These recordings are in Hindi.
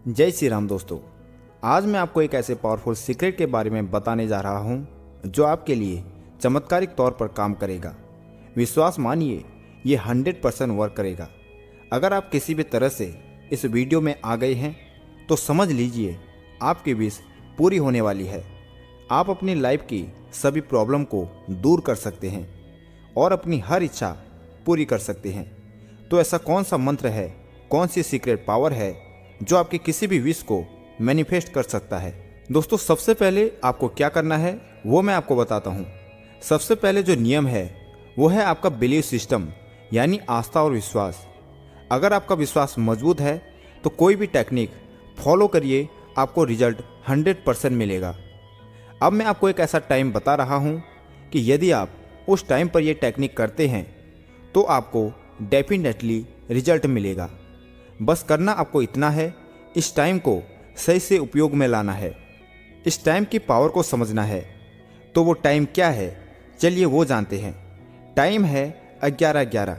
जय श्री राम दोस्तों। आज मैं आपको एक ऐसे पावरफुल सीक्रेट के बारे में बताने जा रहा हूं जो आपके लिए चमत्कारिक तौर पर काम करेगा। विश्वास मानिए, ये 100% वर्क करेगा। अगर आप किसी भी तरह से इस वीडियो में आ गए हैं तो समझ लीजिए आपकी विश पूरी होने वाली है। आप अपनी लाइफ की सभी प्रॉब्लम को दूर कर सकते हैं और अपनी हर इच्छा पूरी कर सकते हैं। तो ऐसा कौन सा मंत्र है, कौन सी सीक्रेट पावर है जो आपकी किसी भी विश को मैनिफेस्ट कर सकता है? दोस्तों, सबसे पहले आपको क्या करना है वो मैं आपको बताता हूँ। सबसे पहले जो नियम है वो है आपका बिलीव सिस्टम, यानी आस्था और विश्वास। अगर आपका विश्वास मजबूत है तो कोई भी टेक्निक फॉलो करिए, आपको रिजल्ट 100% मिलेगा। अब मैं आपको एक ऐसा टाइम बता रहा हूँ कि यदि आप उस टाइम पर ये टेक्निक करते हैं तो आपको डेफिनेटली रिजल्ट मिलेगा। बस करना आपको इतना है, इस टाइम को सही से उपयोग में लाना है, इस टाइम की पावर को समझना है। तो वो टाइम क्या है, चलिए वो जानते हैं। टाइम है 11:11,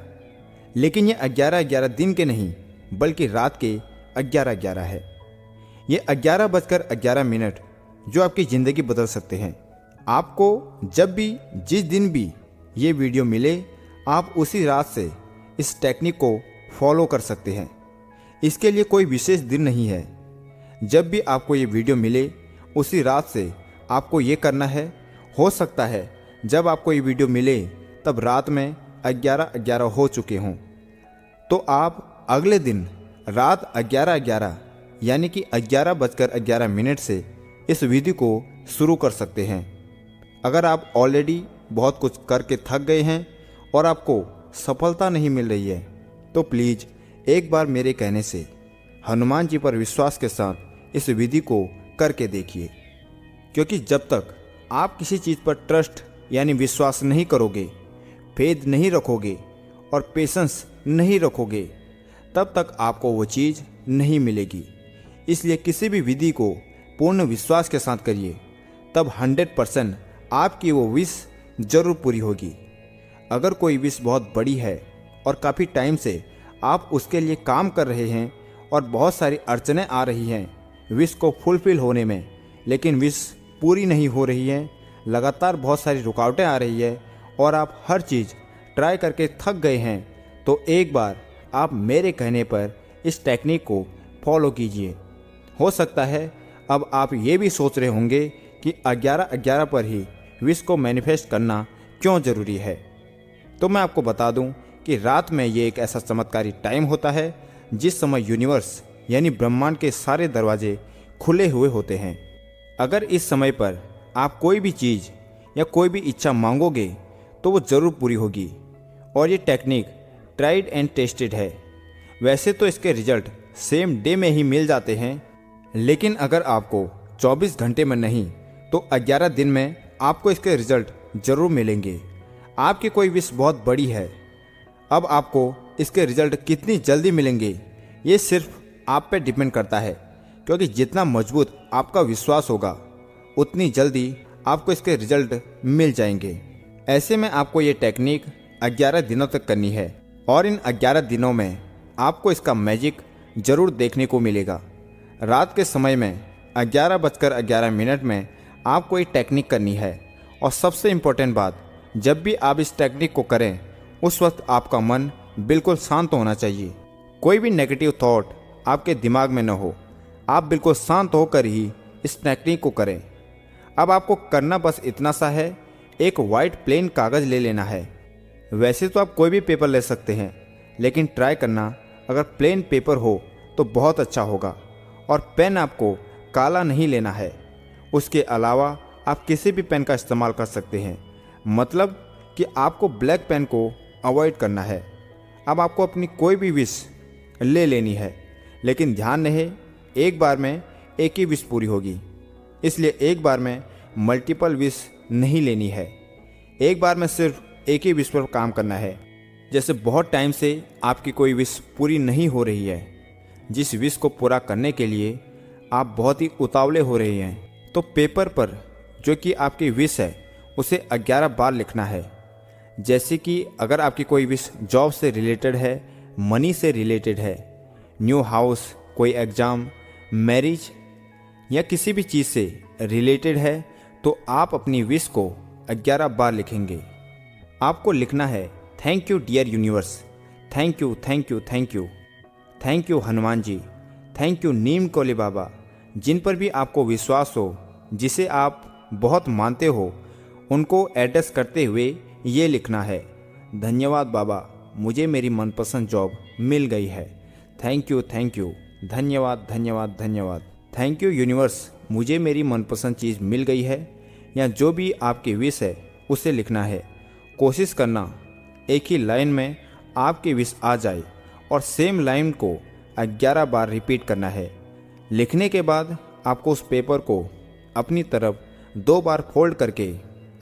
लेकिन ये 11:11 दिन के नहीं बल्कि रात के 11:11 है। ये 11:11 जो आपकी ज़िंदगी बदल सकते हैं। आपको जब भी जिस दिन भी ये वीडियो मिले आप उसी रात से इस टेक्निक को फॉलो कर सकते हैं। इसके लिए कोई विशेष दिन नहीं है। जब भी आपको ये वीडियो मिले उसी रात से आपको ये करना है। हो सकता है जब आपको ये वीडियो मिले तब रात में 11:11 हो चुके हों, तो आप अगले दिन रात 11:11 यानी कि 11:11 से इस विधि को शुरू कर सकते हैं। अगर आप ऑलरेडी बहुत कुछ करके थक गए हैं और आपको सफलता नहीं मिल रही है तो प्लीज़ एक बार मेरे कहने से हनुमान जी पर विश्वास के साथ इस विधि को करके देखिए। क्योंकि जब तक आप किसी चीज़ पर ट्रस्ट यानी विश्वास नहीं करोगे, फेथ नहीं रखोगे और पेशेंस नहीं रखोगे, तब तक आपको वो चीज़ नहीं मिलेगी। इसलिए किसी भी विधि को पूर्ण विश्वास के साथ करिए, तब 100% आपकी वो विश जरूर पूरी होगी। अगर कोई विश बहुत बड़ी है और काफ़ी टाइम से आप उसके लिए काम कर रहे हैं और बहुत सारी अड़चनें आ रही हैं विश को फुलफिल होने में, लेकिन विश पूरी नहीं हो रही है, लगातार बहुत सारी रुकावटें आ रही है और आप हर चीज़ ट्राई करके थक गए हैं, तो एक बार आप मेरे कहने पर इस टेक्निक को फॉलो कीजिए। हो सकता है अब आप ये भी सोच रहे होंगे कि 11:11 पर ही विश को मैनिफेस्ट करना क्यों ज़रूरी है। तो मैं आपको बता दूं कि रात में ये एक ऐसा चमत्कारी टाइम होता है जिस समय यूनिवर्स यानी ब्रह्मांड के सारे दरवाजे खुले हुए होते हैं। अगर इस समय पर आप कोई भी चीज़ या कोई भी इच्छा मांगोगे तो वो ज़रूर पूरी होगी। और ये टेक्निक ट्राइड एंड टेस्टेड है। वैसे तो इसके रिजल्ट सेम डे में ही मिल जाते हैं, लेकिन अगर आपको 24 घंटे में नहीं तो 11 दिन में आपको इसके रिजल्ट ज़रूर मिलेंगे। आपकी कोई विश बहुत बड़ी है, अब आपको इसके रिजल्ट कितनी जल्दी मिलेंगे ये सिर्फ आप पे डिपेंड करता है। क्योंकि जितना मजबूत आपका विश्वास होगा उतनी जल्दी आपको इसके रिजल्ट मिल जाएंगे। ऐसे में आपको ये टेक्निक 11 दिनों तक करनी है और इन 11 दिनों में आपको इसका मैजिक ज़रूर देखने को मिलेगा। रात के समय में 11:11 में आपको ये टेक्निक करनी है। और सबसे इम्पोर्टेंट बात, जब भी आप इस टेक्निक को करें उस वक्त आपका मन बिल्कुल शांत होना चाहिए। कोई भी नेगेटिव थॉट आपके दिमाग में न हो। आप बिल्कुल शांत होकर ही इस टेक्निक को करें। अब आपको करना बस इतना सा है, एक वाइट प्लेन कागज़ ले लेना है। वैसे तो आप कोई भी पेपर ले सकते हैं, लेकिन ट्राई करना अगर प्लेन पेपर हो तो बहुत अच्छा होगा। और पेन आपको काला नहीं लेना है। उसके अलावा आप किसी भी पेन का इस्तेमाल कर सकते हैं, मतलब कि आपको ब्लैक पेन को अवॉइड करना है। अब आपको अपनी कोई भी विश ले लेनी है, लेकिन ध्यान रहे एक बार में एक ही विश पूरी होगी। इसलिए एक बार में मल्टीपल विश नहीं लेनी है, एक बार में सिर्फ एक ही विश पर काम करना है। जैसे बहुत टाइम से आपकी कोई विश पूरी नहीं हो रही है, जिस विश को पूरा करने के लिए आप बहुत ही उतावले हो रहे हैं, तो पेपर पर जो कि आपकी विश है उसे 11 बार लिखना है। जैसे कि अगर आपकी कोई विश जॉब से रिलेटेड है, मनी से रिलेटेड है, न्यू हाउस, कोई एग्ज़ाम, मैरिज या किसी भी चीज़ से रिलेटेड है तो आप अपनी विश को 11 बार लिखेंगे। आपको लिखना है, thank you dear universe, thank you thank you thank you, thank you Hanuman ji, thank you Neem Karoli Baba. जिन पर भी आपको विश्वास हो, जिसे आप बहुत मानते हो, उनको एड्रेस करते हुए ये लिखना है, धन्यवाद बाबा, मुझे मेरी मनपसंद जॉब मिल गई है। थैंक यू, धन्यवाद धन्यवाद धन्यवाद। थैंक यू यूनिवर्स, मुझे मेरी मनपसंद चीज़ मिल गई है। या जो भी आपकी विश है उसे लिखना है। कोशिश करना एक ही लाइन में आपकी विश आ जाए और सेम लाइन को 11 बार रिपीट करना है। लिखने के बाद आपको उस पेपर को अपनी तरफ 2 बार फोल्ड करके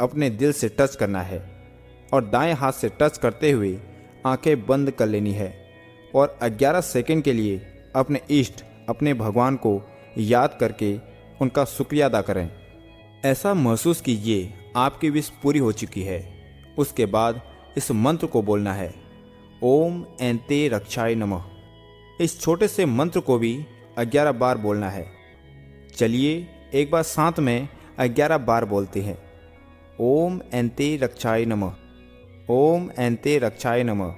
अपने दिल से टच करना है और दाएं हाथ से टच करते हुए आंखें बंद कर लेनी है और 11 सेकंड के लिए अपने इष्ट, अपने भगवान को याद करके उनका शुक्रिया अदा करें। ऐसा महसूस कीजिए आपकी विश पूरी हो चुकी है। उसके बाद इस मंत्र को बोलना है, ओम एंते रक्षाय नमः। इस छोटे से मंत्र को भी 11 बार बोलना है। चलिए एक बार साथ में 11 बार बोलते हैं। ओम एंते रक्षाय नमः, ओम एंते रक्षाय नमः,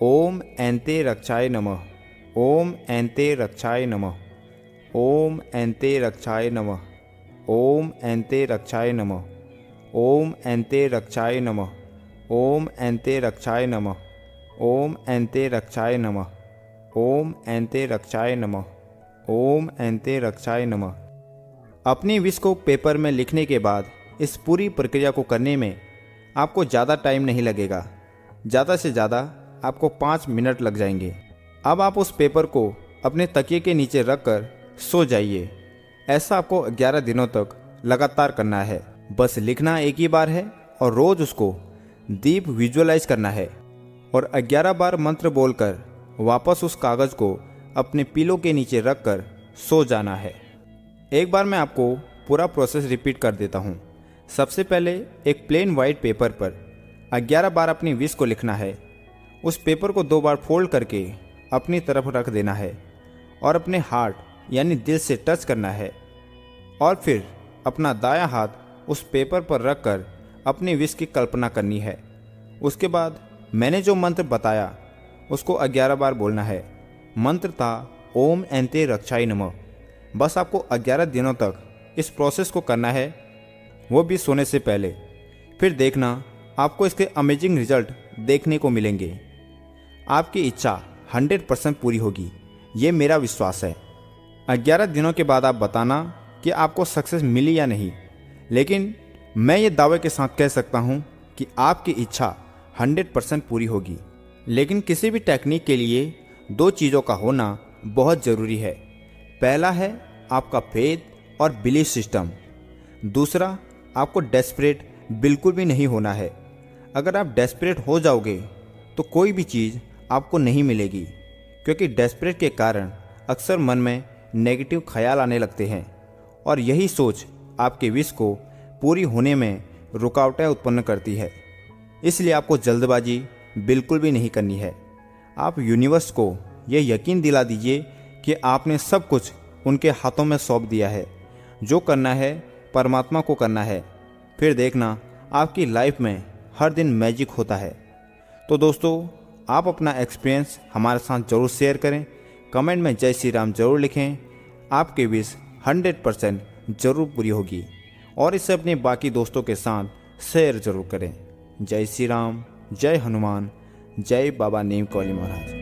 ओम एंते रक्षाय नमः, ओम एंते रक्षाय नमः, ओम एंते रक्षाय नमः, ओम एंते रक्षाय नमः, ओम एंते रक्षाय नमः, ओम एंते रक्षाय नमः, ओम एंते रक्षाय नमः, ओम एंते रक्षाय नमः, ओम एंते रक्षाय नमः। अपनी विश को पेपर में लिखने के बाद इस पूरी प्रक्रिया को करने में आपको ज़्यादा टाइम नहीं लगेगा। ज़्यादा से ज़्यादा आपको 5 मिनट लग जाएंगे। अब आप उस पेपर को अपने तकिए के नीचे रख कर सो जाइए। ऐसा आपको 11 दिनों तक लगातार करना है। बस लिखना एक ही बार है और रोज़ उसको डीप विजुअलाइज करना है और 11 बार मंत्र बोलकर वापस उस कागज़ को अपने पिलो के नीचे रख कर सो जाना है। एक बार मैं आपको पूरा प्रोसेस रिपीट कर देता हूँ। सबसे पहले एक प्लेन वाइट पेपर पर 11 बार अपनी विश को लिखना है। उस पेपर को 2 बार फोल्ड करके अपनी तरफ रख देना है और अपने हार्ट यानी दिल से टच करना है और फिर अपना दायां हाथ उस पेपर पर रख कर अपनी विश की कल्पना करनी है। उसके बाद मैंने जो मंत्र बताया उसको 11 बार बोलना है। मंत्र था ओम एंते रक्षाय नमः। बस आपको 11 दिनों तक इस प्रोसेस को करना है, वो भी सोने से पहले। फिर देखना आपको इसके अमेजिंग रिजल्ट देखने को मिलेंगे। आपकी इच्छा 100% पूरी होगी, ये मेरा विश्वास है। 11 दिनों के बाद आप बताना कि आपको सक्सेस मिली या नहीं, लेकिन मैं ये दावे के साथ कह सकता हूँ कि आपकी इच्छा 100% पूरी होगी। लेकिन किसी भी टेक्निक के लिए 2 चीज़ों का होना बहुत ज़रूरी है। पहला है आपका फेथ और बिलीफ सिस्टम। दूसरा, आपको डेस्परेट बिल्कुल भी नहीं होना है। अगर आप डेस्परेट हो जाओगे तो कोई भी चीज़ आपको नहीं मिलेगी, क्योंकि डेस्परेट के कारण अक्सर मन में नेगेटिव ख्याल आने लगते हैं और यही सोच आपके विश को पूरी होने में रुकावटें उत्पन्न करती है। इसलिए आपको जल्दबाजी बिल्कुल भी नहीं करनी है। आप यूनिवर्स को यह यकीन दिला दीजिए कि आपने सब कुछ उनके हाथों में सौंप दिया है। जो करना है परमात्मा को करना है। फिर देखना आपकी लाइफ में हर दिन मैजिक होता है। तो दोस्तों, आप अपना एक्सपीरियंस हमारे साथ ज़रूर शेयर करें। कमेंट में जय श्री राम ज़रूर लिखें। आपकी विश 100% ज़रूर पूरी होगी और इसे अपने बाकी दोस्तों के साथ शेयर ज़रूर करें। जय श्री राम, जय हनुमान, जय बाबा नीम कौली महाराज।